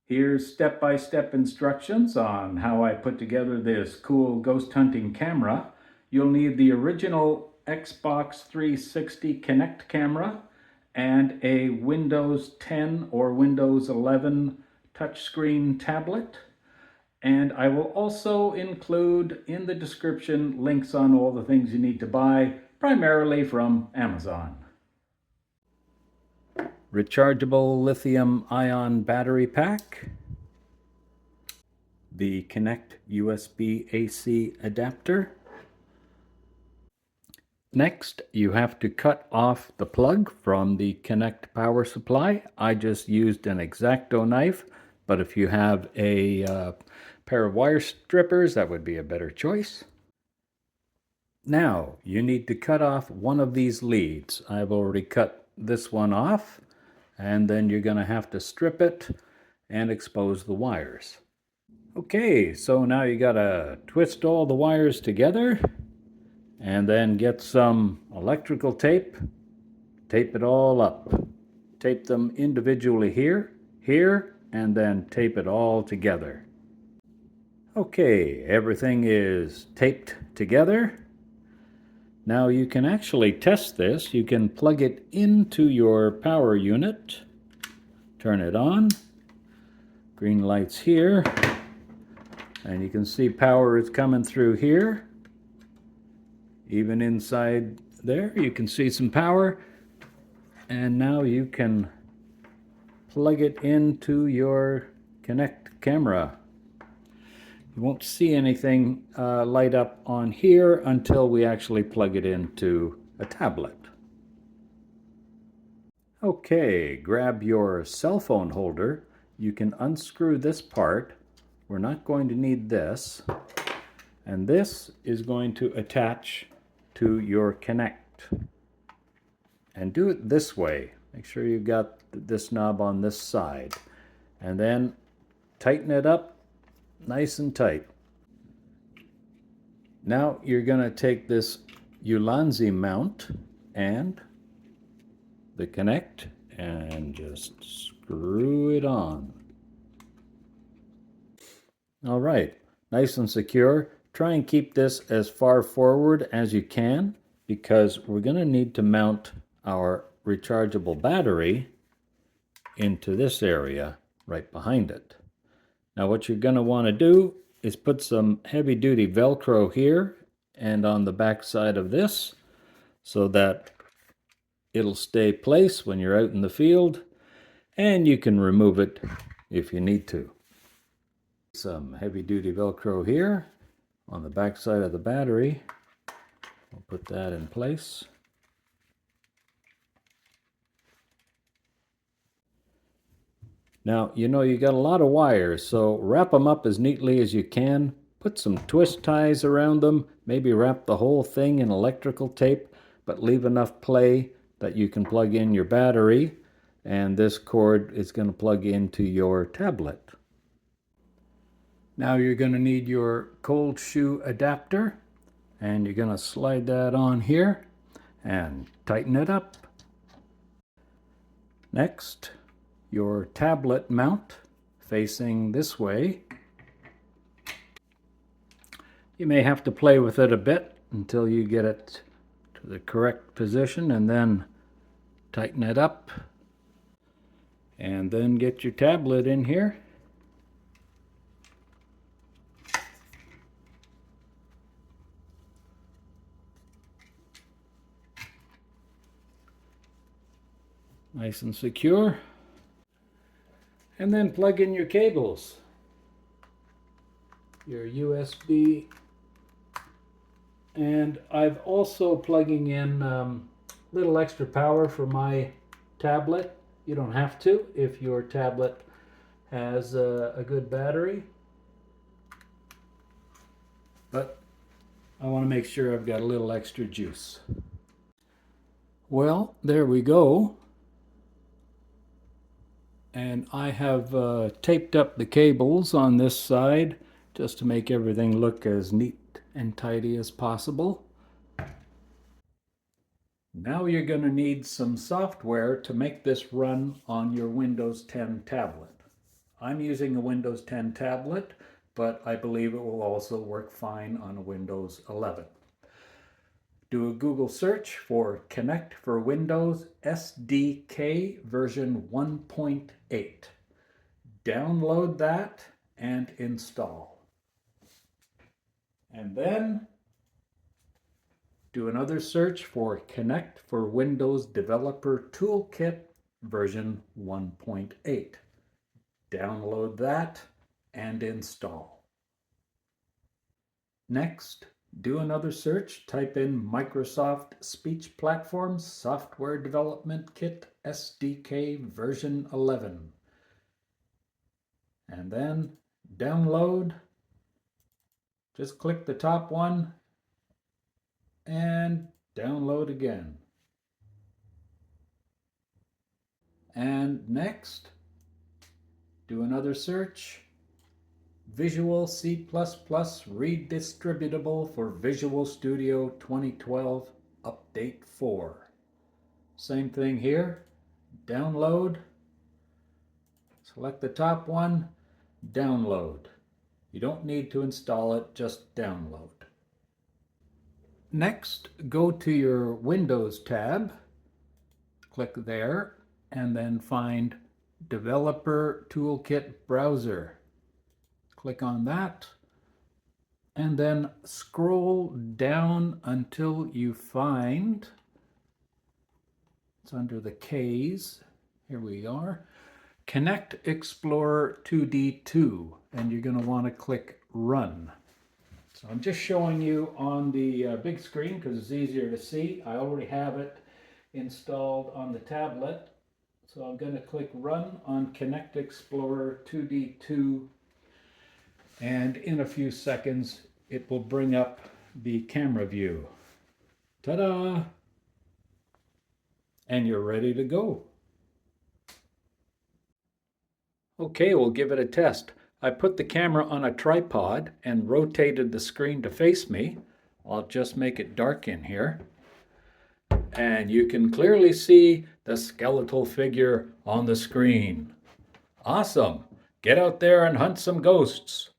Here's step-by-step instructions on how I put together this cool ghost hunting camera. You'll need the original Xbox 360 Kinect camera and a Windows 10 or Windows 11 touchscreen tablet. And I will also include in the description links on all the things you need to buy, primarily from Amazon. Rechargeable lithium-ion battery pack, the Kinect USB AC adapter. Next, you have to cut off the plug from the Kinect power supply. I just used an X-Acto knife, but if you have a pair of wire strippers, that would be a better choice. Now, you need to cut off one of these leads. I've already cut this one off, and then you're going to have to strip it and expose the wires. Okay, so now you got to twist all the wires together and then get some electrical tape, tape it all up. Tape them individually here, and then tape it all together. Okay, everything is taped together. Now you can actually test this. You can plug it into your power unit, turn it on, green light's here, and you can see power is coming through here. Even inside there, you can see some power. And now you can plug it into your Kinect camera. You won't see anything light up on here until we actually plug it into a tablet. Okay, grab your cell phone holder. You can unscrew this part. We're not going to need this. And this is going to attach to your Kinect. And do it this way. Make sure you've got this knob on this side. And then tighten it up nice and tight. Now you're going to take this Ulanzi mount and the Kinect and just screw it on. All right, nice and secure. Try and keep this as far forward as you can because we're going to need to mount our rechargeable battery into this area right behind it. Now what you're going to want to do is put some heavy-duty Velcro here and on the back side of this so that it'll stay placed when you're out in the field, and you can remove it if you need to. Some heavy-duty Velcro here on the back side of the battery. We'll put that in place. Now, you know you got a lot of wires, so wrap them up as neatly as you can. Put some twist ties around them. Maybe wrap the whole thing in electrical tape, but leave enough play that you can plug in your battery, and this cord is going to plug into your tablet. Now you're going to need your cold shoe adapter, and you're going to slide that on here and tighten it up. Next, your tablet mount facing this way. You may have to play with it a bit until you get it to the correct position, and then tighten it up, and then get your tablet in here. Nice and secure. And then plug in your cables. Your USB. And I've also plugging in little extra power for my tablet. You don't have to if your tablet has a good battery. But I want to make sure I've got a little extra juice. Well, there we go. And I have taped up the cables on this side just to make everything look as neat and tidy as possible. Now you're going to need some software to make this run on your Windows 10 tablet. I'm using a Windows 10 tablet, but I believe it will also work fine on a Windows 11. Do a Google search for Kinect for Windows SDK version 1.8. Download that and install. And then do another search for Kinect for Windows Developer Toolkit version 1.8. Download that and install. Next, do another search. Type in Microsoft Speech Platform Software Development Kit SDK version 11. And then download. Just click the top one and download again. And next, do another search. Visual C++ Redistributable for Visual Studio 2012 Update 4. Same thing here. Download. Select the top one. Download. You don't need to install it, just download. Next, go to your Windows tab. Click there and then find Developer Toolkit Browser. Click on that and then scroll down until you find, it's under the K's, here we are, Kinect Explorer 2D2, and you're going to want to click Run. So I'm just showing you on the big screen because it's easier to see. I already have it installed on the tablet. So I'm going to click Run on Kinect Explorer 2D2, and in a few seconds it will bring up the camera view. Ta-da! And you're ready to go. Okay, we'll give it a test. I put the camera on a tripod and rotated the screen to face me. I'll just make it dark in here. And you can clearly see the skeletal figure on the screen. Awesome! Get out there and hunt some ghosts.